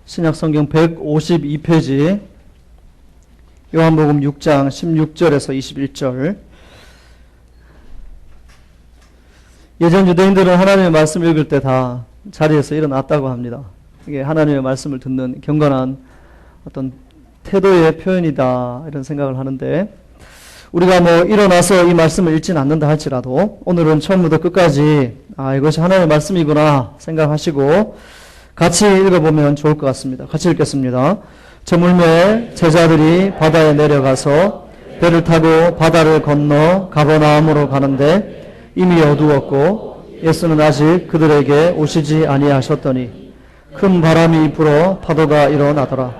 신약성경 152페이지 요한복음 6장 16절에서 21절. 예전 유대인들은 하나님의 말씀을 읽을 때 다 자리에서 일어났다고 합니다. 이게 하나님의 말씀을 듣는 경건한 어떤 태도의 표현이다 이런 생각을 하는데, 우리가 뭐 일어나서 이 말씀을 읽지는 않는다 할지라도 오늘은 처음부터 끝까지 이것이 하나님의 말씀이구나 생각하시고 같이 읽어보면 좋을 것 같습니다. 같이 읽겠습니다. 저물매 제자들이 바다에 내려가서 배를 타고 바다를 건너 가버나움으로 가는데 이미 어두웠고 예수는 아직 그들에게 오시지 아니하셨더니 큰 바람이 불어 파도가 일어나더라.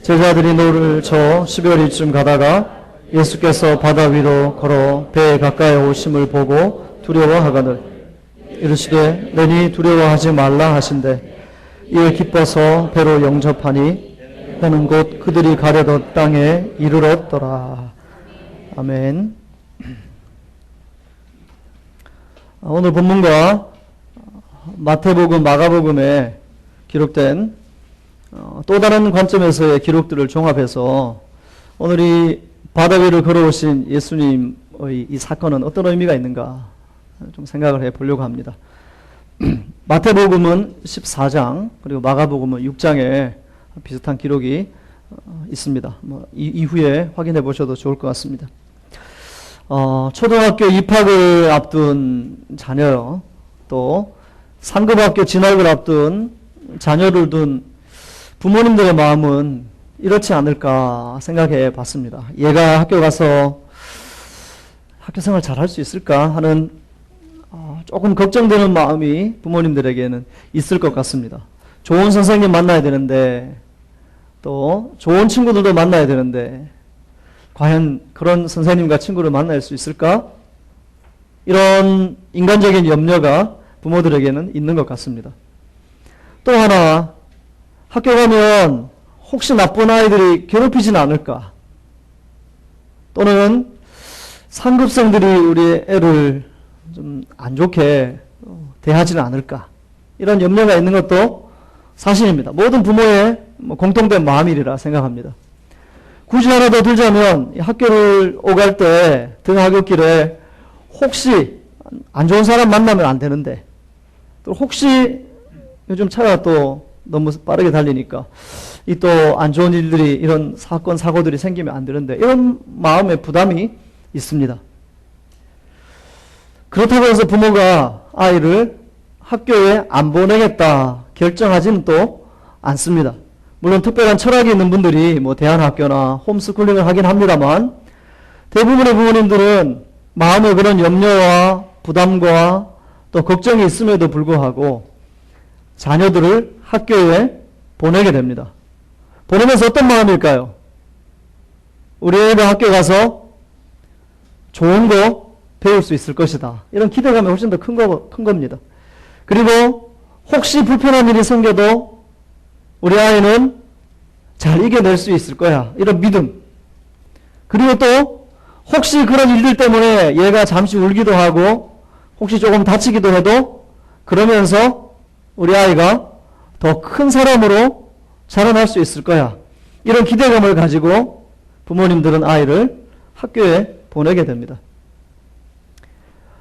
제자들이 노를 저 12월쯤 가다가 예수께서 바다 위로 걸어 배에 가까이 오심을 보고 두려워하거늘 이르시되 너니 두려워하지 말라 하신대 이에 기뻐서 배로 영접하니 배는 곧 그들이 가려던 땅에 이르렀더라. 아멘. 오늘 본문과 마태복음, 마가복음에 기록된 또 다른 관점에서의 기록들을 종합해서 오늘 이 바다 위를 걸어오신 예수님의 이 사건은 어떤 의미가 있는가 좀 생각을 해보려고 합니다. 마태복음은 14장 그리고 마가복음은 6장에 비슷한 기록이 있습니다. 이후에 확인해 보셔도 좋을 것 같습니다. 초등학교 입학을 앞둔 자녀, 또 상급학교 진학을 앞둔 자녀를 둔 부모님들의 마음은 이렇지 않을까 생각해 봤습니다. 얘가 학교 가서 학교 생활 잘 할 수 있을까 하는 조금 걱정되는 마음이 부모님들에게는 있을 것 같습니다. 좋은 선생님 만나야 되는데 또 좋은 친구들도 만나야 되는데 과연 그런 선생님과 친구를 만날 수 있을까? 이런 인간적인 염려가 부모들에게는 있는 것 같습니다. 또 하나, 학교 가면 혹시 나쁜 아이들이 괴롭히지는 않을까? 또는 상급생들이 우리 애를 좀 안 좋게 대하지는 않을까? 이런 염려가 있는 것도 사실입니다. 모든 부모의 공통된 마음이라 생각합니다. 굳이 하나 더 들자면 학교를 오갈 때 등하굣길에 혹시 안 좋은 사람 만나면 안 되는데, 또 혹시 요즘 차가 또 너무 빠르게 달리니까 이 또 안 좋은 일들이, 이런 사건 사고들이 생기면 안 되는데, 이런 마음의 부담이 있습니다. 그렇다고 해서 부모가 아이를 학교에 안 보내겠다 결정하지는 또 않습니다. 물론 특별한 철학이 있는 분들이 대안학교나 홈스쿨링을 하긴 합니다만, 대부분의 부모님들은 마음의 그런 염려와 부담과 또 걱정이 있음에도 불구하고 자녀들을 학교에 보내게 됩니다. 보내면서 어떤 마음일까요? 우리 애가 학교 가서 좋은 거 배울 수 있을 것이다. 이런 기대감이 훨씬 더 큰 겁니다. 그리고 혹시 불편한 일이 생겨도 우리 아이는 잘 이겨낼 수 있을 거야. 이런 믿음. 그리고 또 혹시 그런 일들 때문에 얘가 잠시 울기도 하고 혹시 조금 다치기도 해도 그러면서 우리 아이가 더 큰 사람으로 자라날 수 있을 거야. 이런 기대감을 가지고 부모님들은 아이를 학교에 보내게 됩니다.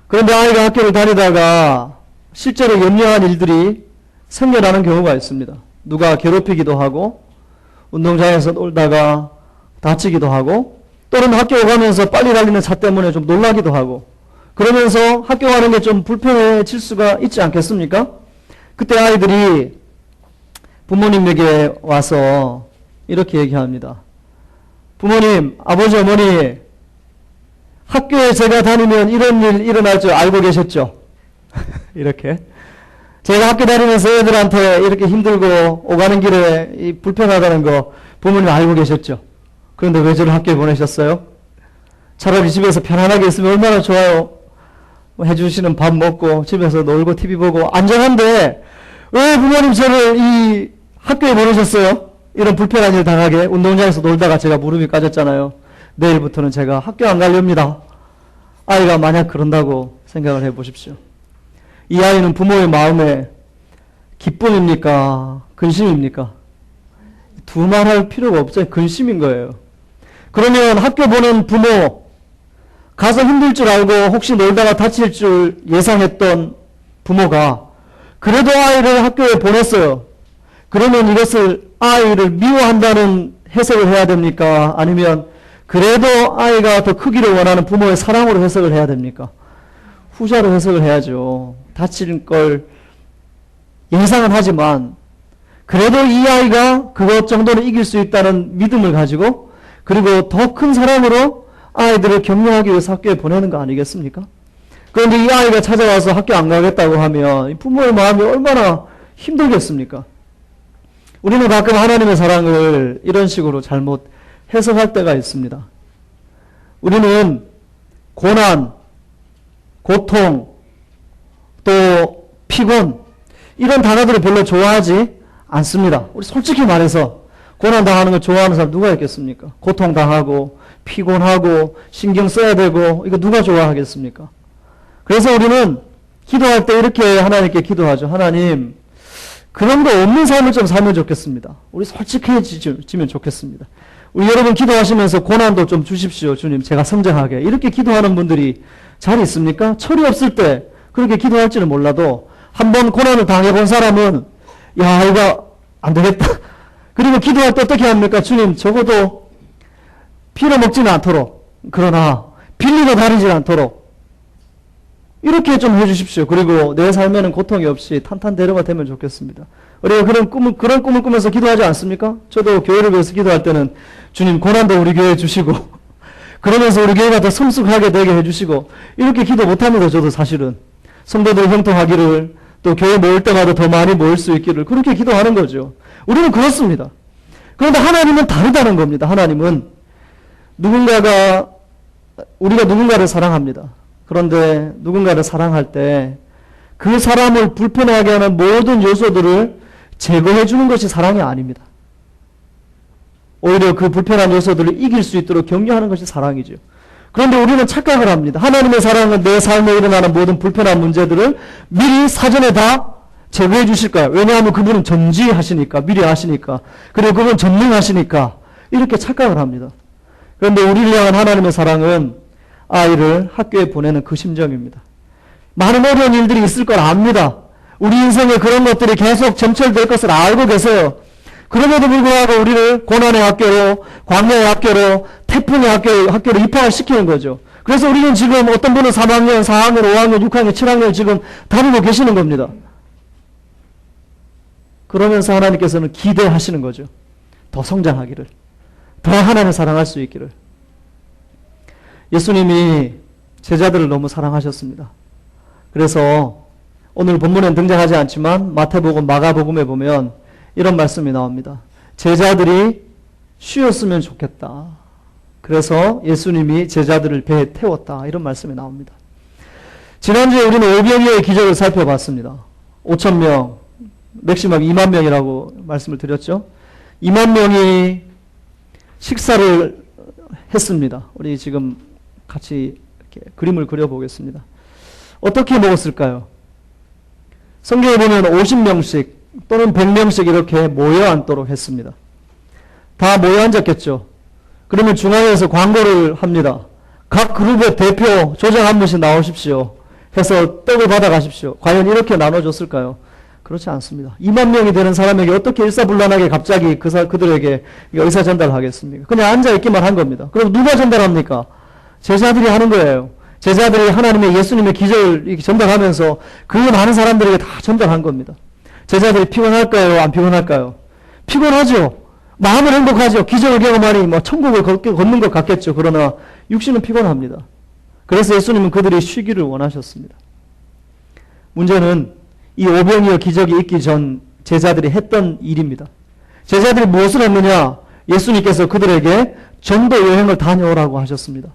그런데 아이가 학교를 다니다가 실제로 염려한 일들이 생겨나는 경우가 있습니다. 누가 괴롭히기도 하고 운동장에서 놀다가 다치기도 하고, 또는 학교 가면서 빨리 달리는 차 때문에 좀 놀라기도 하고, 그러면서 학교 가는 게 좀 불편해질 수가 있지 않겠습니까? 그때 아이들이 부모님에게 와서 이렇게 얘기합니다. 부모님, 아버지, 어머니, 학교에 제가 다니면 이런 일 일어날 줄 알고 계셨죠? 이렇게. 제가 학교 다니면서 애들한테 이렇게 힘들고 오가는 길에 이 불편하다는 거 부모님 알고 계셨죠? 그런데 왜 저를 학교에 보내셨어요? 차라리 집에서 편안하게 있으면 얼마나 좋아요. 해주시는 밥 먹고 집에서 놀고 TV 보고 안전한데 왜 부모님 저를 이 학교에 보내셨어요? 이런 불편한 일 당하게. 운동장에서 놀다가 제가 무릎이 까졌잖아요. 내일부터는 제가 학교 안 가렵니다. 아이가 만약 그런다고 생각을 해보십시오. 이 아이는 부모의 마음에 기쁨입니까? 근심입니까? 두말할 필요가 없어요. 근심인 거예요. 그러면 학교 보낸 부모, 가서 힘들 줄 알고 혹시 놀다가 다칠 줄 예상했던 부모가 그래도 아이를 학교에 보냈어요. 그러면 이것을 아이를 미워한다는 해석을 해야 됩니까? 아니면 그래도 아이가 더 크기를 원하는 부모의 사랑으로 해석을 해야 됩니까? 후자로 해석을 해야죠. 다칠 걸 예상은 하지만 그래도 이 아이가 그것 정도는 이길 수 있다는 믿음을 가지고 그리고 더 큰 사랑으로 아이들을 격려하기 위해서 학교에 보내는 거 아니겠습니까? 그런데 이 아이가 찾아와서 학교 안 가겠다고 하면 부모의 마음이 얼마나 힘들겠습니까? 우리는 가끔 하나님의 사랑을 이런 식으로 잘못 해석할 때가 있습니다. 우리는 고난, 고통, 또 피곤 이런 단어들을 별로 좋아하지 않습니다. 우리 솔직히 말해서 고난당하는 걸 좋아하는 사람 누가 있겠습니까? 고통당하고 피곤하고 신경 써야 되고 이거 누가 좋아하겠습니까? 그래서 우리는 기도할 때 이렇게 하나님께 기도하죠. 하나님 그런 거 없는 삶을 좀 살면 좋겠습니다. 우리 솔직해지면 좋겠습니다. 우리 여러분 기도하시면서 고난도 좀 주십시오. 주님 제가 성장하게 이렇게 기도하는 분들이 잘 있습니까? 철이 없을 때 그렇게 기도할지는 몰라도 한번 고난을 당해본 사람은 야 이거 안 되겠다. 그리고 기도할 때 어떻게 합니까? 주님 적어도 빌어먹지는 않도록 그러나 빌리고 다니지 않도록 이렇게 좀 해주십시오. 그리고 내 삶에는 고통이 없이 탄탄대로가 되면 좋겠습니다. 우리가 그런 꿈을 꾸면서 기도하지 않습니까? 저도 교회를 위해서 기도할 때는 주님 고난도 우리 교회에 주시고 그러면서 우리 교회가 더 성숙하게 되게 해주시고 이렇게 기도 못합니다. 저도 사실은 성도들 형통하기를 또 교회 모일 때마다 더 많이 모일 수 있기를 그렇게 기도하는 거죠. 우리는 그렇습니다. 그런데 하나님은 다르다는 겁니다. 하나님은 우리가 누군가를 사랑합니다. 그런데 누군가를 사랑할 때 그 사람을 불편하게 하는 모든 요소들을 제거해 주는 것이 사랑이 아닙니다. 오히려 그 불편한 요소들을 이길 수 있도록 격려하는 것이 사랑이죠. 그런데 우리는 착각을 합니다. 하나님의 사랑은 내 삶에 일어나는 모든 불편한 문제들을 미리 사전에 다 제거해 주실 거예요. 왜냐하면 그분은 전지하시니까, 미리 아시니까, 그리고 그분은 전능하시니까 이렇게 착각을 합니다. 그런데 우리를 향한 하나님의 사랑은 아이를 학교에 보내는 그 심정입니다. 많은 어려운 일들이 있을 걸 압니다. 우리 인생에 그런 것들이 계속 점철될 것을 알고 계세요. 그럼에도 불구하고 우리를 고난의 학교로, 광야의 학교로, 태풍의 학교로 입학을 시키는 거죠. 그래서 우리는 지금 어떤 분은 3학년, 4학년, 5학년, 6학년, 7학년 지금 다니고 계시는 겁니다. 그러면서 하나님께서는 기대하시는 거죠. 더 성장하기를, 더 하나님을 사랑할 수 있기를. 예수님이 제자들을 너무 사랑하셨습니다. 그래서 오늘 본문엔 등장하지 않지만 마태복음, 마가복음에 보면 이런 말씀이 나옵니다. 제자들이 쉬었으면 좋겠다. 그래서 예수님이 제자들을 배에 태웠다. 이런 말씀이 나옵니다. 지난주에 우리는 오병이어의 기적을 살펴봤습니다. 5,000명, 맥시멈 2만 명이라고 말씀을 드렸죠. 2만 명이 식사를 했습니다. 우리 지금 같이 이렇게 그림을 그려보겠습니다. 어떻게 먹었을까요? 성경에 보면 50명씩 또는 100명씩 이렇게 모여 앉도록 했습니다. 다 모여 앉았겠죠. 그러면 중앙에서 광고를 합니다. 각 그룹의 대표 조장 한 분씩 나오십시오. 해서 떡을 받아가십시오. 과연 이렇게 나눠줬을까요? 그렇지 않습니다. 2만 명이 되는 사람에게 어떻게 일사불란하게 갑자기 그들에게 의사 전달하겠습니까? 그냥 앉아있기만 한 겁니다. 그럼 누가 전달합니까? 제자들이 하는 거예요. 제자들이 하나님의 예수님의 기적을 이렇게 전달하면서 그 많은 사람들에게 다 전달한 겁니다. 제자들이 피곤할까요? 안 피곤할까요? 피곤하죠. 마음은 행복하죠. 기적을 경험하니 뭐 천국을 걷는 것 같겠죠. 그러나 육신은 피곤합니다. 그래서 예수님은 그들이 쉬기를 원하셨습니다. 문제는 이 오병이어 기적이 있기 전 제자들이 했던 일입니다. 제자들이 무엇을 했느냐? 예수님께서 그들에게 전도 여행을 다녀오라고 하셨습니다.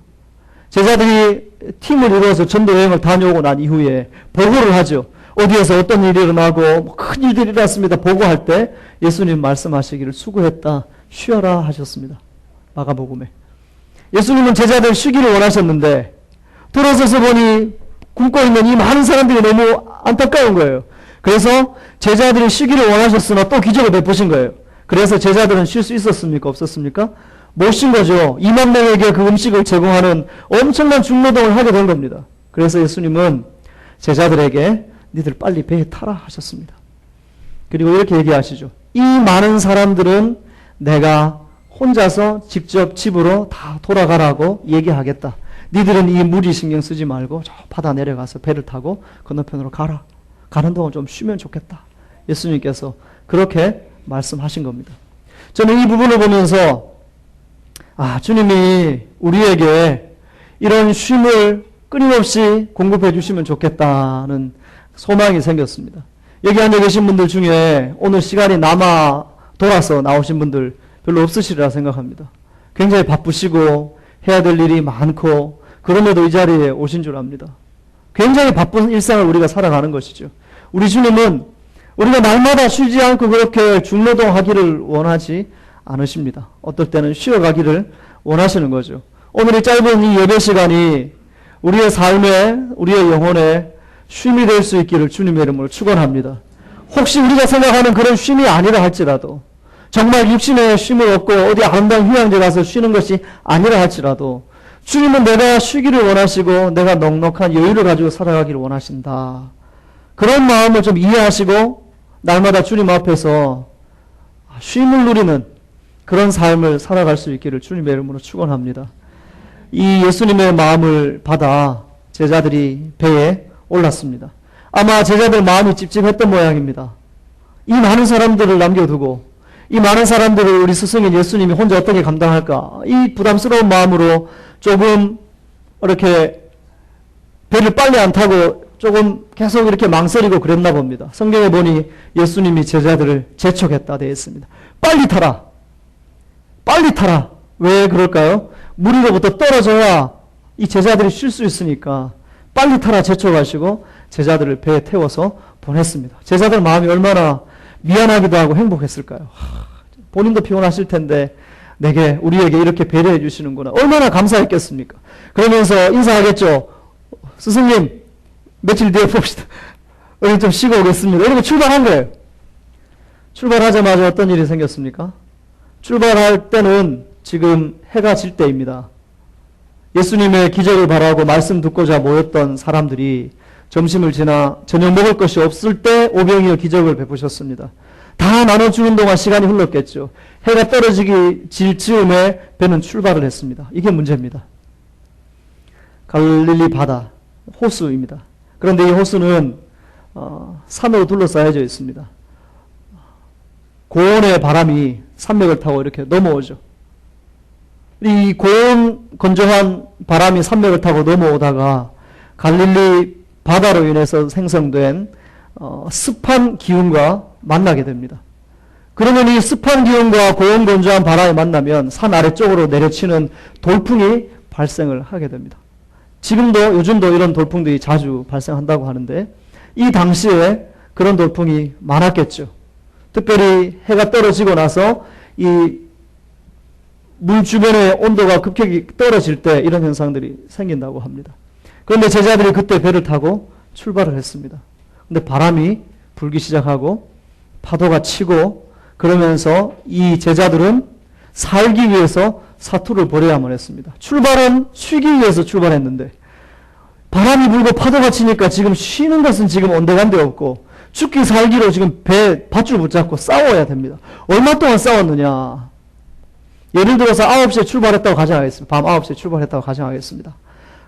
제자들이 팀을 이루어서 전도 여행을 다녀오고 난 이후에 보고를 하죠. 어디에서 어떤 일이 일어나고 큰 일들이 일어났습니다. 보고할 때 예수님 말씀하시기를 수고했다, 쉬어라 하셨습니다. 마가복음에. 예수님은 제자들 쉬기를 원하셨는데 돌아서서 보니 굶고 있는 이 많은 사람들이 너무 안타까운 거예요. 그래서 제자들이 쉬기를 원하셨으나 또 기적을 베푸신 거예요. 그래서 제자들은 쉴 수 있었습니까? 없었습니까? 못 쉰 거죠. 2만 명에게 그 음식을 제공하는 엄청난 중노동을 하게 된 겁니다. 그래서 예수님은 제자들에게 니들 빨리 배에 타라 하셨습니다. 그리고 이렇게 얘기하시죠. 이 많은 사람들은 내가 혼자서 직접 집으로 다 돌아가라고 얘기하겠다. 니들은 이 무리 신경 쓰지 말고 저 바다 내려가서 배를 타고 건너편으로 가라. 가는 동안 좀 쉬면 좋겠다. 예수님께서 그렇게 말씀하신 겁니다. 저는 이 부분을 보면서 주님이 우리에게 이런 쉼을 끊임없이 공급해 주시면 좋겠다는 소망이 생겼습니다. 여기 앉아 계신 분들 중에 오늘 시간이 남아 돌아서 나오신 분들 별로 없으시리라 생각합니다. 굉장히 바쁘시고 해야 될 일이 많고 그럼에도 이 자리에 오신 줄 압니다. 굉장히 바쁜 일상을 우리가 살아가는 것이죠. 우리 주님은 우리가 날마다 쉬지 않고 그렇게 중노동하기를 원하지 않으십니다. 어떨 때는 쉬어가기를 원하시는 거죠. 오늘 이 짧은 이 예배 시간이 우리의 삶에 우리의 영혼에 쉼이 될 수 있기를 주님의 이름으로 축원합니다. 혹시 우리가 생각하는 그런 쉼이 아니라 할지라도 정말 육신의 쉼을 얻고 어디 아름다운 휴양지 가서 쉬는 것이 아니라 할지라도 주님은 내가 쉬기를 원하시고 내가 넉넉한 여유를 가지고 살아가기를 원하신다. 그런 마음을 좀 이해하시고 날마다 주님 앞에서 쉼을 누리는 그런 삶을 살아갈 수 있기를 주님의 이름으로 축원합니다. 이 예수님의 마음을 받아 제자들이 배에 올랐습니다. 아마 제자들 마음이 찝찝했던 모양입니다. 이 많은 사람들을 남겨두고 이 많은 사람들을 우리 스승인 예수님이 혼자 어떻게 감당할까? 이 부담스러운 마음으로 조금 이렇게 배를 빨리 안 타고 조금 계속 이렇게 망설이고 그랬나 봅니다. 성경에 보니 예수님이 제자들을 재촉했다 되어 있습니다. 빨리 타라. 빨리 타라. 왜 그럴까요? 무리로부터 떨어져야 이 제자들이 쉴 수 있으니까 빨리 타라 재촉하시고 제자들을 배에 태워서 보냈습니다. 제자들 마음이 얼마나 미안하기도 하고 행복했을까요? 본인도 피곤하실 텐데 내게 우리에게 이렇게 배려해 주시는구나. 얼마나 감사했겠습니까? 그러면서 인사하겠죠. 스승님 며칠 뒤에 봅시다. 우리 좀 쉬고 오겠습니다. 이러고 출발한 거예요. 출발하자마자 어떤 일이 생겼습니까? 출발할 때는 지금 해가 질 때입니다. 예수님의 기적을 바라고 말씀 듣고자 모였던 사람들이 점심을 지나 저녁 먹을 것이 없을 때 오병이어 기적을 베푸셨습니다. 다 나눠주는 동안 시간이 흘렀겠죠. 해가 떨어지기 질 즈음에 배는 출발을 했습니다. 이게 문제입니다. 갈릴리 바다, 호수입니다. 그런데 이 호수는 산으로 둘러싸여져 있습니다. 고온의 바람이 산맥을 타고 이렇게 넘어오죠. 이 고온 건조한 바람이 산맥을 타고 넘어오다가 갈릴리 바다로 인해서 생성된 습한 기운과 만나게 됩니다. 그러면 이 습한 기운과 고온 건조한 바람이 만나면 산 아래쪽으로 내려치는 돌풍이 발생을 하게 됩니다. 지금도 요즘도 이런 돌풍들이 자주 발생한다고 하는데 이 당시에 그런 돌풍이 많았겠죠. 특별히 해가 떨어지고 나서 이 물 주변의 온도가 급격히 떨어질 때 이런 현상들이 생긴다고 합니다. 그런데 제자들이 그때 배를 타고 출발을 했습니다. 근데 바람이 불기 시작하고 파도가 치고 그러면서 이 제자들은 살기 위해서 사투를 벌여야만 했습니다. 출발은 쉬기 위해서 출발했는데 바람이 불고 파도가 치니까 지금 쉬는 것은 지금 온데간데 없고 죽기 살기로 지금 배 밧줄 붙잡고 싸워야 됩니다. 얼마 동안 싸웠느냐. 예를 들어서 9시에 출발했다고 가정하겠습니다. 밤 9시에 출발했다고 가정하겠습니다.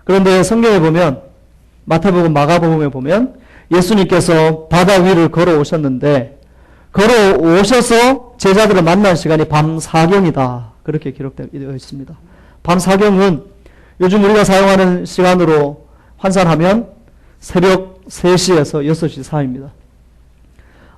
그런데 성경에 보면 마태복음, 마가복음에 보면 예수님께서 바다 위를 걸어오셨는데 걸어오셔서 제자들을 만난 시간이 밤 사경이다. 그렇게 기록되어 있습니다. 밤 사경은 요즘 우리가 사용하는 시간으로 환산하면 새벽 3시에서 6시 사이입니다.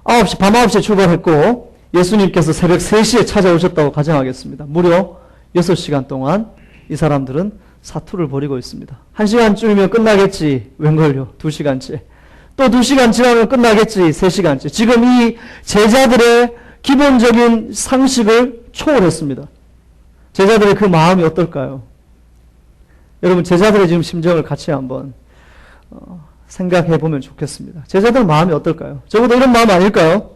밤 9시에 출발했고 예수님께서 새벽 3시에 찾아오셨다고 가정하겠습니다. 무려 6시간 동안 이 사람들은 사투를 벌이고 있습니다. 1시간쯤이면 끝나겠지. 웬걸요? 2시간째. 또 2시간 지나면 끝나겠지. 3시간째. 지금 이 제자들의 기본적인 상식을 초월했습니다. 제자들의 그 마음이 어떨까요? 여러분 제자들의 지금 심정을 같이 한번 생각해 보면 좋겠습니다. 제자들 마음이 어떨까요? 적어도 이런 마음 아닐까요?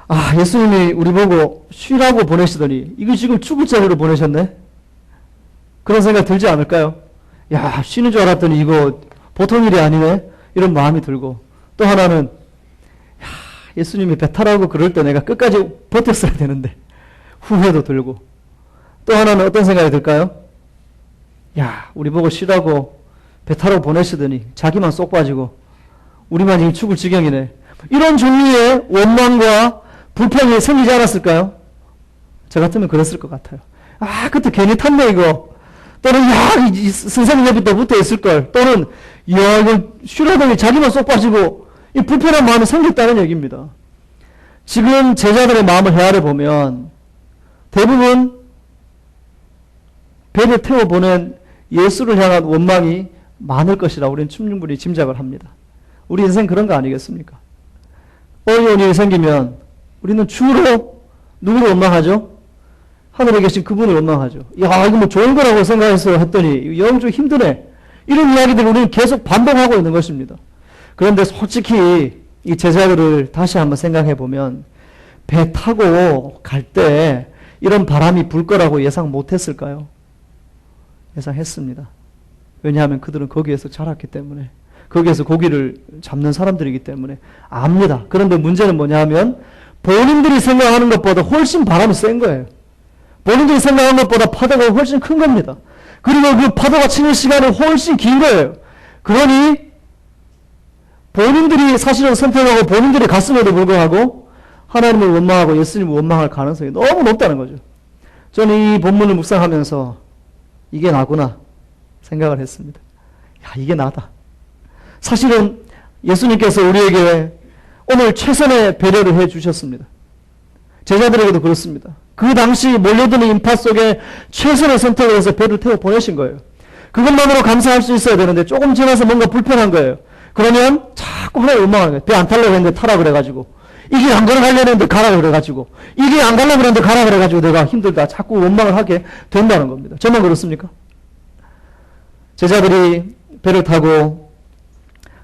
아, 예수님이 우리 보고 쉬라고 보내시더니 이거 지금 죽을 자리로 보내셨네? 그런 생각 들지 않을까요? 야, 쉬는 줄 알았더니 이거 보통 일이 아니네? 이런 마음이 들고, 또 하나는 야, 예수님이 배 타라고 그럴 때 내가 끝까지 버텼어야 되는데 후회도 들고, 또 하나는 어떤 생각이 들까요? 야, 우리 보고 쉬라고 배 타라고 보내시더니 자기만 쏙 빠지고 우리만 지금 죽을 지경이네. 이런 종류의 원망과 불평이 생기지 않았을까요? 저 같으면 그랬을 것 같아요. 아, 그때 괜히 탔네 이거. 또는 야, 이 선생님 옆에 또 붙어 있을걸. 또는 야, 이거 쉬라더니 자기만 쏙 빠지고, 이 불편한 마음이 생겼다는 얘기입니다. 지금 제자들의 마음을 헤아려 보면 대부분 배를 태워 보낸 예수를 향한 원망이 많을 것이라 우리는 충분히 짐작을 합니다. 우리 인생 그런 거 아니겠습니까? 어려운 일이 생기면 우리는 주로 누구를 원망하죠? 하늘에 계신 그분을 원망하죠. 야, 이거 뭐 좋은 거라고 생각해서 했더니 영 좀 힘드네. 이런 이야기들을 우리는 계속 반복하고 있는 것입니다. 그런데 솔직히 이 제자들을 다시 한번 생각해 보면 배 타고 갈 때 이런 바람이 불 거라고 예상 못했을까요? 예상했습니다. 왜냐하면 그들은 거기에서 자랐기 때문에, 거기에서 고기를 잡는 사람들이기 때문에 압니다. 그런데 문제는 뭐냐 하면 본인들이 생각하는 것보다 훨씬 바람이 센 거예요. 본인들이 생각하는 것보다 파도가 훨씬 큰 겁니다. 그리고 그 파도가 치는 시간이 훨씬 긴 거예요. 그러니 본인들이 사실은 선택하고 본인들이 갔음에도 불구하고 하나님을 원망하고 예수님을 원망할 가능성이 너무 높다는 거죠. 저는 이 본문을 묵상하면서 이게 나구나 생각을 했습니다. 야, 이게 나다. 사실은 예수님께서 우리에게 오늘 최선의 배려를 해 주셨습니다. 제자들에게도 그렇습니다. 그 당시 몰려드는 인파 속에 최선의 선택을 해서 배를 태워 보내신 거예요. 그것만으로 감사할 수 있어야 되는데 조금 지나서 뭔가 불편한 거예요. 그러면 자꾸 하나님 원망하는 거예요. 배 안 타려고 했는데 타라 그래가지고, 이 길 안 걸어가려고 했는데 가라 그래가지고, 이 길 안 가려고 했는데 가라 그래가지고 내가 힘들다. 자꾸 원망을 하게 된다는 겁니다. 저만 그렇습니까? 제자들이 배를 타고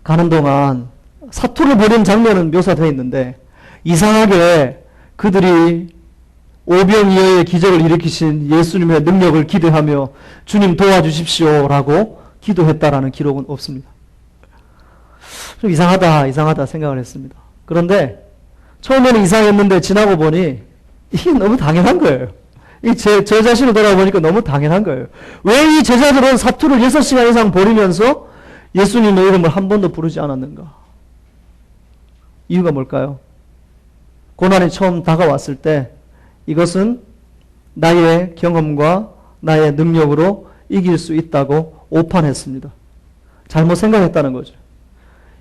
가는 동안 사투를 벌인 장면은 묘사되어 있는데, 이상하게 그들이 오병이어의 기적을 일으키신 예수님의 능력을 기대하며 주님 도와주십시오라고 기도했다라는 기록은 없습니다. 좀 이상하다 생각을 했습니다. 그런데 처음에는 이상했는데 지나고 보니 이게 너무 당연한 거예요. 제 자신을 돌아보니까 너무 당연한 거예요. 왜 이 제자들은 사투를 6시간 이상 벌이면서 예수님의 이름을 한 번도 부르지 않았는가? 이유가 뭘까요? 고난이 처음 다가왔을 때 이것은 나의 경험과 나의 능력으로 이길 수 있다고 오판했습니다. 잘못 생각했다는 거죠.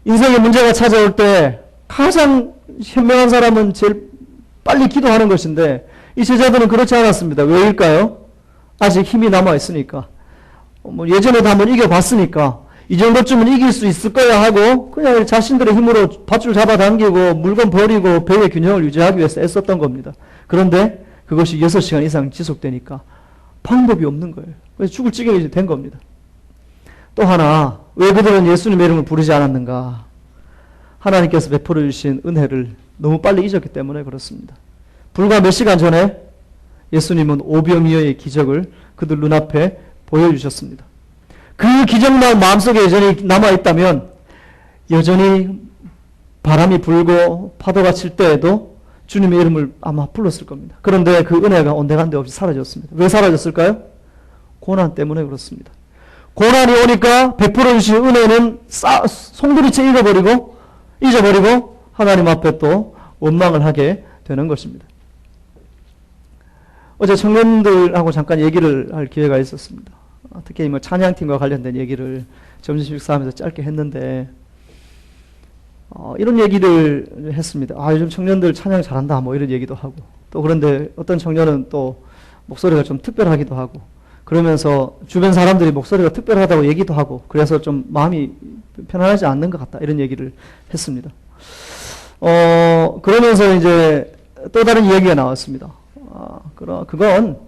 인생의 문제가 찾아올 때 가장 현명한 사람은 제일 빨리 기도하는 것인데 이 제자들은 그렇지 않았습니다. 왜일까요? 아직 힘이 남아있으니까. 예전에도 한번 이겨봤으니까 이 정도쯤은 이길 수 있을 거야 하고 그냥 자신들의 힘으로 밧줄 잡아당기고 물건 버리고 배의 균형을 유지하기 위해서 애썼던 겁니다. 그런데 그것이 6시간 이상 지속되니까 방법이 없는 거예요. 그래서 죽을 지경이 된 겁니다. 또 하나, 왜 그들은 예수님의 이름을 부르지 않았는가? 하나님께서 베풀어 주신 은혜를 너무 빨리 잊었기 때문에 그렇습니다. 불과 몇 시간 전에 예수님은 오병이어의 기적을 그들 눈앞에 보여주셨습니다. 그 기적만 마음속에 여전히 남아있다면 여전히 바람이 불고 파도가 칠 때에도 주님의 이름을 아마 불렀을 겁니다. 그런데 그 은혜가 온데간데 없이 사라졌습니다. 왜 사라졌을까요? 고난 때문에 그렇습니다. 고난이 오니까 베풀어 주신 은혜는 송두리째 잊어버리고 하나님 앞에 또 원망을 하게 되는 것입니다. 어제 청년들하고 잠깐 얘기를 할 기회가 있었습니다. 특히 뭐 찬양팀과 관련된 얘기를 점심 식사하면서 짧게 했는데 이런 얘기를 했습니다. 요즘 청년들 찬양 잘한다 뭐 이런 얘기도 하고, 또 그런데 어떤 청년은 또 목소리가 좀 특별하기도 하고 그러면서 주변 사람들이 목소리가 특별하다고 얘기도 하고 그래서 좀 마음이 편안하지 않는 것 같다 이런 얘기를 했습니다. 그러면서 이제 또 다른 이야기가 나왔습니다. 그건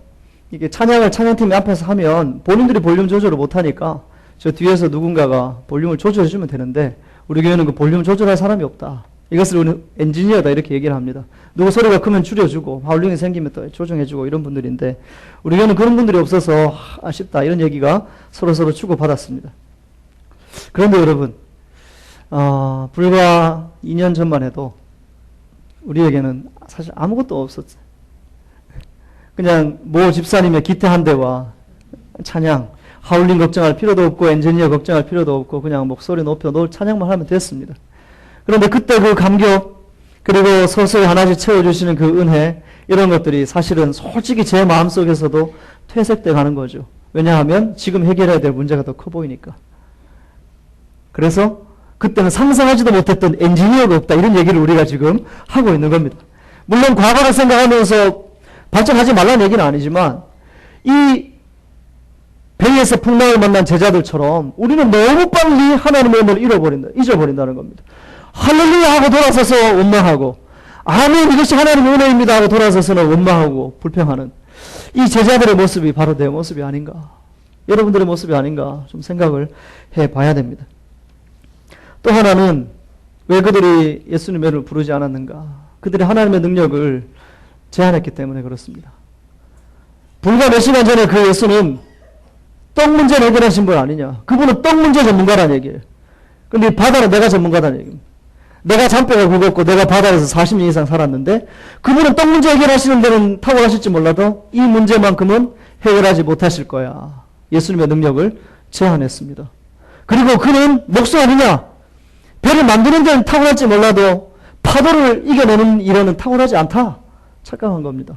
이게 찬양팀이 앞에서 하면 본인들이 볼륨 조절을 못하니까 저 뒤에서 누군가가 볼륨을 조절해주면 되는데 우리 교회는 그 볼륨 조절할 사람이 없다. 이것을 우리는 엔지니어다 이렇게 얘기를 합니다. 누구 소리가 크면 줄여주고 하울링이 생기면 또 조정해주고 이런 분들인데 우리 교회는 그런 분들이 없어서 아쉽다 이런 얘기가 서로서로 주고받았습니다. 그런데 여러분 불과 2년 전만 해도 우리에게는 사실 아무것도 없었어요. 그냥 모 집사님의 기타 한 대와 찬양, 하울링 걱정할 필요도 없고 엔지니어 걱정할 필요도 없고 그냥 목소리 높여 찬양만 하면 됐습니다. 그런데 그때 그 감격 그리고 서서히 하나씩 채워주시는 그 은혜 이런 것들이 사실은 솔직히 제 마음속에서도 퇴색돼 가는 거죠. 왜냐하면 지금 해결해야 될 문제가 더 커 보이니까. 그래서 그때는 상상하지도 못했던 엔지니어가 없다 이런 얘기를 우리가 지금 하고 있는 겁니다. 물론 과거를 생각하면서 발전하지 말라는 얘기는 아니지만 이 배에서 풍랑을 만난 제자들처럼 우리는 너무 빨리 하나님의 은혜를 잊어버린다는 겁니다. 할렐루야 하고 돌아서서 원망하고 아멘 이것이 하나님의 은혜입니다 하고 돌아서서는 원망하고 불평하는 이 제자들의 모습이 바로 내 모습이 아닌가, 여러분들의 모습이 아닌가 좀 생각을 해봐야 됩니다. 또 하나는 왜 그들이 예수님의 이름을 부르지 않았는가? 그들이 하나님의 능력을 제한했기 때문에 그렇습니다. 불과 몇 시간 전에 그 예수는 떡 문제를 해결하신 분 아니냐? 그분은 떡 문제 전문가라는 얘기예요. 근데 바다는 내가 전문가라는 얘기입니다. 내가 잔뼈가 굵었고 내가 바다에서 40년 이상 살았는데 그분은 떡 문제 해결하시는 데는 탁월하실지 몰라도 이 문제만큼은 해결하지 못하실 거야. 예수님의 능력을 제한했습니다. 그리고 그는 목수 아니냐? 배를 만드는 데는 탁월할지 몰라도 파도를 이겨내는 일에는 탁월하지 않다. 착각한 겁니다.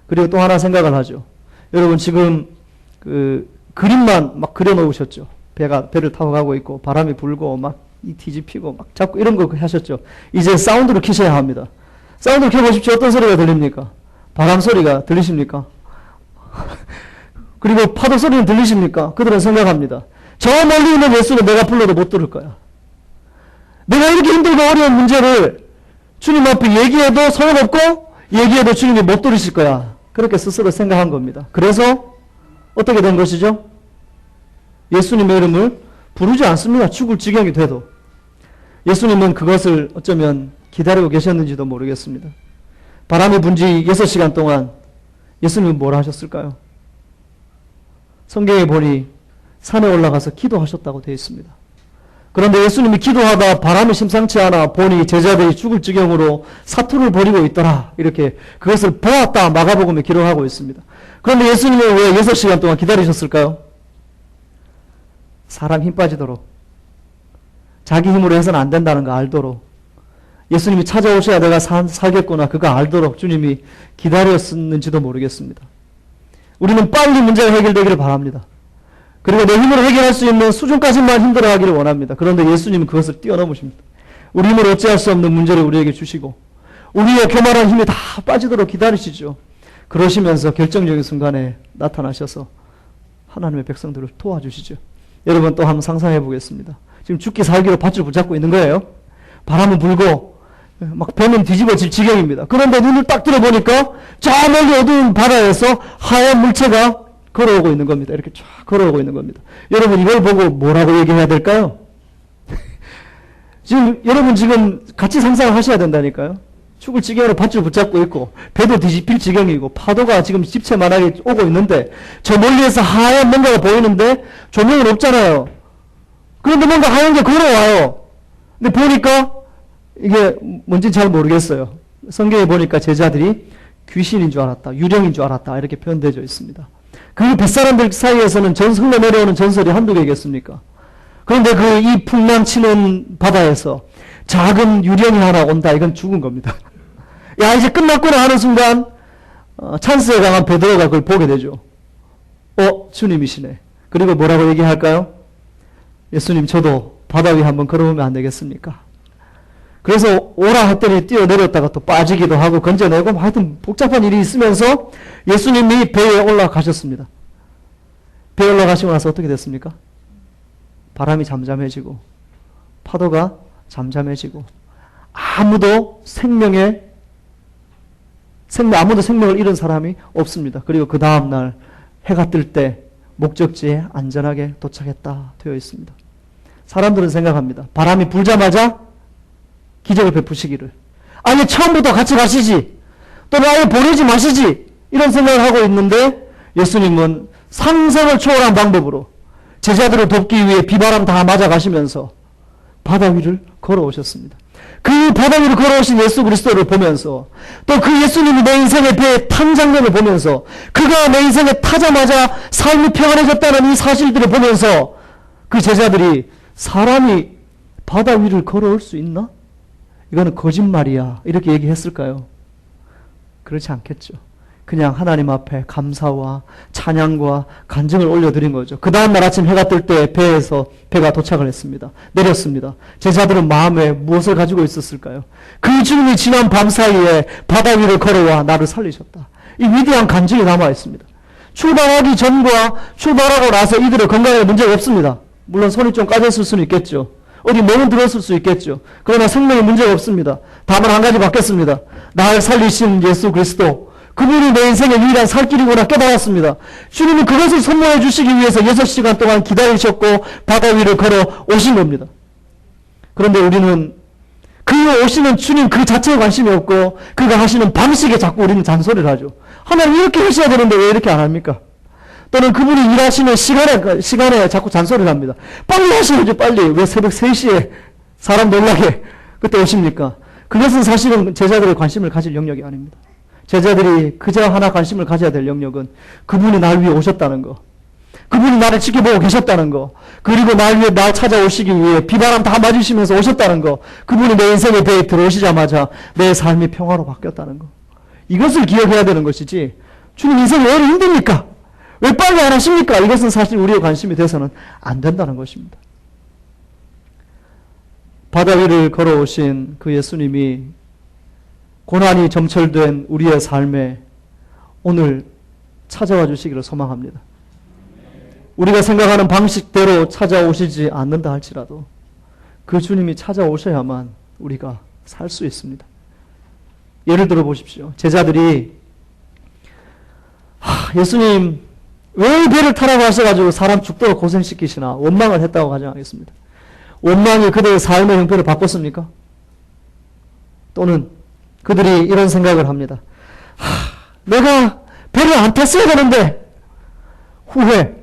그리고 또 하나 생각을 하죠. 여러분 지금 그 그림만 막 그려놓으셨죠. 배를 타고 가고 있고 바람이 불고 막 이 뒤집히고 막 자꾸 이런 거 하셨죠. 이제 사운드를 켜셔야 합니다. 사운드를 켜보십시오. 어떤 소리가 들립니까? 바람 소리가 들리십니까? 그리고 파도 소리는 들리십니까? 그들은 생각합니다. 저 멀리 있는 예수는 내가 불러도 못 들을 거야. 내가 이렇게 힘들고 어려운 문제를 주님 앞에 얘기해도 소용없고 얘기해도 주님이 못 들으실 거야. 그렇게 스스로 생각한 겁니다. 그래서 어떻게 된 것이죠? 예수님의 이름을 부르지 않습니다. 죽을 지경이 돼도. 예수님은 그것을 어쩌면 기다리고 계셨는지도 모르겠습니다. 바람이 분지 6시간 동안 예수님은 뭘 하셨을까요? 성경에 보니 산에 올라가서 기도하셨다고 되어 있습니다. 그런데 예수님이 기도하다 바람이 심상치 않아 보니 제자들이 죽을 지경으로 사투를 벌이고 있더라. 이렇게 그것을 보았다 마가복음에 기록하고 있습니다. 그런데 예수님은 왜 6시간 동안 기다리셨을까요? 사람 힘 빠지도록, 자기 힘으로 해서는 안 된다는 거 알도록, 예수님이 찾아오셔야 내가 살겠구나 그거 알도록 주님이 기다렸는지도 모르겠습니다. 우리는 빨리 문제가 해결되기를 바랍니다. 그리고 내 힘으로 해결할 수 있는 수준까지만 힘들어하기를 원합니다. 그런데 예수님은 그것을 뛰어넘으십니다. 우리 힘으로 어찌할 수 없는 문제를 우리에게 주시고 우리의 교만한 힘이 다 빠지도록 기다리시죠. 그러시면서 결정적인 순간에 나타나셔서 하나님의 백성들을 도와주시죠. 여러분 또 한번 상상해 보겠습니다. 지금 죽기 살기로 밧줄 붙잡고 있는 거예요. 바람은 불고 막 배는 뒤집어질 지경입니다. 그런데 눈을 딱 들어보니까 저 멀리 어두운 바다에서 하얀 물체가 걸어오고 있는 겁니다. 이렇게 쫙 걸어오고 있는 겁니다. 여러분 이걸 보고 뭐라고 얘기해야 될까요? 여러분 지금 같이 상상을 하셔야 된다니까요. 죽을 지경으로 밧줄 붙잡고 있고 배도 뒤집힐 지경이고 파도가 지금 집채만하게 오고 있는데 저 멀리에서 하얀 뭔가가 보이는데 조명은 없잖아요. 그런데 뭔가 하얀 게 걸어와요. 근데 보니까 이게 뭔지 잘 모르겠어요. 성경에 보니까 제자들이 귀신인 줄 알았다, 유령인 줄 알았다 이렇게 표현되어 있습니다. 그 뱃사람들 사이에서는 흘러 내려오는 전설이 한두 개겠습니까? 그런데 이 풍랑 치는 바다에서 작은 유령이 하나 온다. 이건 죽은 겁니다. 야 이제 끝났구나 하는 순간 찬스에 강한 베드로가 그걸 보게 되죠. 주님이시네. 그리고 뭐라고 얘기할까요? 예수님 저도 바다 위에 한번 걸어보면 안 되겠습니까? 그래서 오라 했더니 뛰어내렸다가 또 빠지기도 하고 건져내고 하여튼 복잡한 일이 있으면서 예수님이 배에 올라가셨습니다. 배에 올라가시고 나서 어떻게 됐습니까? 바람이 잠잠해지고 파도가 잠잠해지고 아무도 생명을 잃은 사람이 없습니다. 그리고 그 다음날 해가 뜰 때 목적지에 안전하게 도착했다 되어 있습니다. 사람들은 생각합니다. 바람이 불자마자 기적을 베푸시기를. 아니 처음부터 같이 가시지. 또는 아예 보내지 마시지. 이런 생각을 하고 있는데 예수님은 상상을 초월한 방법으로 제자들을 돕기 위해 비바람 다 맞아가시면서 바다 위를 걸어오셨습니다. 그 바다 위를 걸어오신 예수 그리스도를 보면서 또 그 예수님이 내 인생의 배에 탄 장면을 보면서 그가 내 인생에 타자마자 삶이 평안해졌다는 이 사실들을 보면서 그 제자들이 사람이 바다 위를 걸어올 수 있나? 이거는 거짓말이야. 이렇게 얘기했을까요? 그렇지 않겠죠. 그냥 하나님 앞에 감사와 찬양과 간증을 올려드린 거죠. 그 다음날 아침 해가 뜰 때 배가 도착을 했습니다. 내렸습니다. 제자들은 마음에 무엇을 가지고 있었을까요? 그 주님이 지난 밤 사이에 바다 위를 걸어와 나를 살리셨다. 이 위대한 간증이 남아 있습니다. 출발하기 전과 출발하고 나서 이들의 건강에 문제가 없습니다. 물론 손이 좀 까졌을 수는 있겠죠. 어디 몸은 들었을 수 있겠죠. 그러나 생명에 문제가 없습니다. 다만 한 가지 바뀌었습니다. 나를 살리신 예수 그리스도, 그분이 내 인생의 유일한 살 길이구나 깨달았습니다. 주님은 그것을 선물해 주시기 위해서 6시간 동안 기다리셨고 바다 위를 걸어 오신 겁니다. 그런데 우리는 그 오시는 주님 그 자체에 관심이 없고 그가 하시는 방식에 자꾸 우리는 잔소리를 하죠. 하나님 이렇게 하셔야 되는데 왜 이렇게 안 합니까? 또는 그분이 일하시는 시간에 자꾸 잔소리를 합니다. 빨리 하셔야죠, 빨리. 왜 새벽 3시에 사람 놀라게 그때 오십니까? 그것은 사실은 제자들의 관심을 가질 영역이 아닙니다. 제자들이 그저 하나 관심을 가져야 될 영역은 그분이 날 위해 오셨다는 거, 그분이 나를 지켜보고 계셨다는 거, 그리고 날 위해 날 찾아오시기 위해 비바람 다 맞으시면서 오셨다는 거, 그분이 내 인생의 배에 들어오시자마자 내 삶이 평화로 바뀌었다는 거, 이것을 기억해야 되는 것이지 주님 인생이 왜 이렇게 힘듭니까? 왜 빨리 안 하십니까? 이것은 사실 우리의 관심이 돼서는 안 된다는 것입니다. 바다 위를 걸어오신 그 예수님이 고난이 점철된 우리의 삶에 오늘 찾아와 주시기를 소망합니다. 우리가 생각하는 방식대로 찾아오시지 않는다 할지라도 그 주님이 찾아오셔야만 우리가 살 수 있습니다. 예를 들어 보십시오. 제자들이 예수님 왜 배를 타라고 하셔가지고 사람 죽도록 고생시키시나 원망을 했다고 가정하겠습니다. 원망이 그들의 삶의 형편을 바꿨습니까? 또는 그들이 이런 생각을 합니다. 내가 배를 안 탔어야 되는데 후회.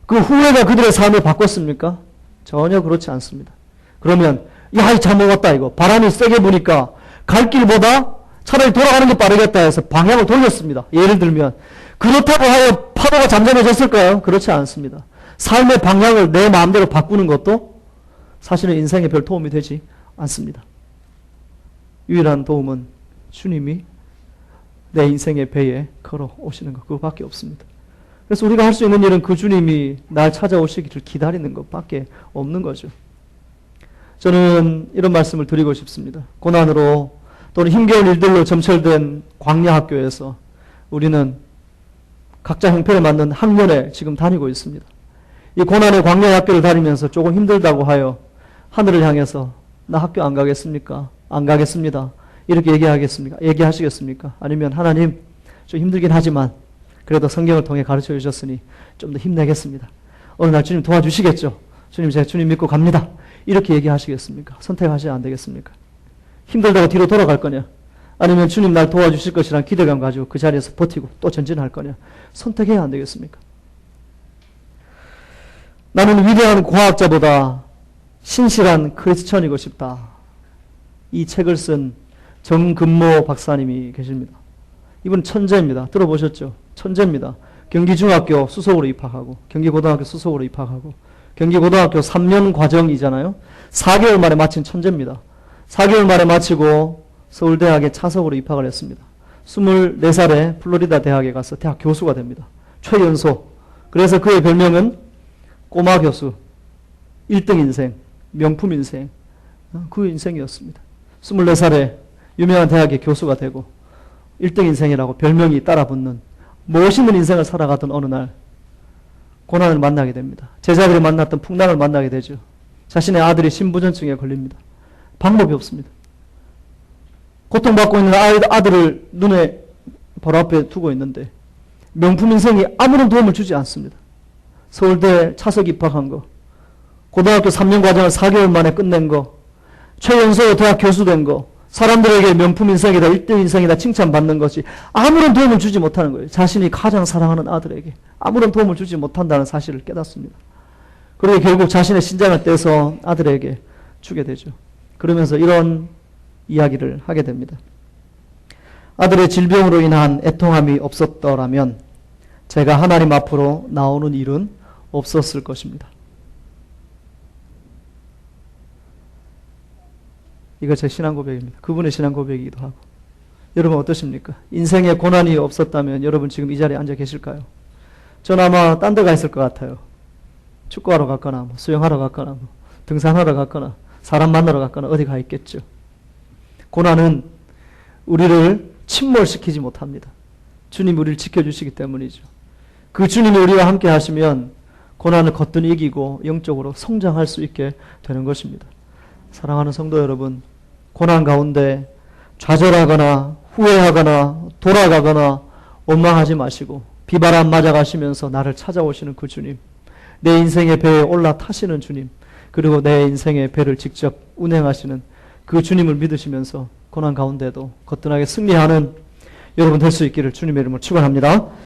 그 후회가 그들의 삶을 바꿨습니까? 전혀 그렇지 않습니다. 그러면 야, 이 잘못 왔다 이거. 바람이 세게 부니까 갈 길보다 차라리 돌아가는 게 빠르겠다 해서 방향을 돌렸습니다. 예를 들면 그렇다고 하여 파도가 잠잠해졌을까요? 그렇지 않습니다. 삶의 방향을 내 마음대로 바꾸는 것도 사실은 인생에 별 도움이 되지 않습니다. 유일한 도움은 주님이 내 인생의 배에 걸어오시는 것, 그거밖에 없습니다. 그래서 우리가 할 수 있는 일은 그 주님이 날 찾아오시기를 기다리는 것밖에 없는 거죠. 저는 이런 말씀을 드리고 싶습니다. 고난으로 또는 힘겨운 일들로 점철된 광야 학교에서 우리는 각자 형편에 맞는 학년에 지금 다니고 있습니다. 이 고난의 광야 학교를 다니면서 조금 힘들다고 하여 하늘을 향해서 나 학교 안 가겠습니까? 안 가겠습니다. 이렇게 얘기하시겠습니까? 아니면 하나님 좀 힘들긴 하지만 그래도 성경을 통해 가르쳐 주셨으니 좀 더 힘내겠습니다. 어느 날 주님 도와주시겠죠? 주님 제가 주님 믿고 갑니다. 이렇게 얘기하시겠습니까? 선택하셔야 안 되겠습니까? 힘들다고 뒤로 돌아갈 거냐? 아니면 주님 날 도와주실 것이란 기대감 가지고 그 자리에서 버티고 또 전진할 거냐? 선택해야 안 되겠습니까? 나는 위대한 과학자보다 신실한 크리스천이고 싶다. 이 책을 쓴 정근모 박사님이 계십니다. 이분 천재입니다. 들어보셨죠? 천재입니다. 경기중학교 수석으로 입학하고 경기고등학교 수석으로 입학하고 경기고등학교 3년 과정이잖아요. 4개월 만에 마친 천재입니다. 4개월 만에 마치고 서울대학에 차석으로 입학을 했습니다. 24살에 플로리다 대학에 가서 대학 교수가 됩니다. 최연소. 그래서 그의 별명은 꼬마 교수, 1등 인생, 명품 인생, 그 인생이었습니다. 24살에 유명한 대학의 교수가 되고 1등 인생이라고 별명이 따라붙는 멋있는 인생을 살아가던 어느 날 고난을 만나게 됩니다. 제자들이 만났던 풍랑을 만나게 되죠. 자신의 아들이 신부전증에 걸립니다. 방법이 없습니다. 고통받고 있는 아들을 눈에 바로 앞에 두고 있는데 명품 인생이 아무런 도움을 주지 않습니다. 서울대 차석 입학한 거, 고등학교 3년 과정을 4개월 만에 끝낸 거, 최연소 대학 교수 된 거, 사람들에게 명품 인생이다, 1등 인생이다 칭찬받는 것이 아무런 도움을 주지 못하는 거예요. 자신이 가장 사랑하는 아들에게 아무런 도움을 주지 못한다는 사실을 깨닫습니다. 그리고 결국 자신의 신장을 떼서 아들에게 주게 되죠. 그러면서 이런 이야기를 하게 됩니다. 아들의 질병으로 인한 애통함이 없었더라면 제가 하나님 앞으로 나오는 일은 없었을 것입니다. 이거 제 신앙 고백입니다. 그분의 신앙 고백이기도 하고. 여러분 어떠십니까? 인생에 고난이 없었다면 여러분 지금 이 자리에 앉아 계실까요? 전 아마 딴 데 가 있을 것 같아요. 축구하러 갔거나 뭐 수영하러 갔거나 뭐 등산하러 갔거나 사람 만나러 갔거나 어디 가 있겠죠. 고난은 우리를 침몰시키지 못합니다. 주님이 우리를 지켜주시기 때문이죠. 그 주님이 우리와 함께 하시면 고난을 거뜬히 이기고 영적으로 성장할 수 있게 되는 것입니다. 사랑하는 성도 여러분, 고난 가운데 좌절하거나 후회하거나 돌아가거나 원망하지 마시고 비바람 맞아가시면서 나를 찾아오시는 그 주님, 내 인생의 배에 올라타시는 주님, 그리고 내 인생의 배를 직접 운행하시는 그 주님을 믿으시면서 고난 가운데도 거뜬하게 승리하는 여러분 될 수 있기를 주님의 이름으로 축원합니다.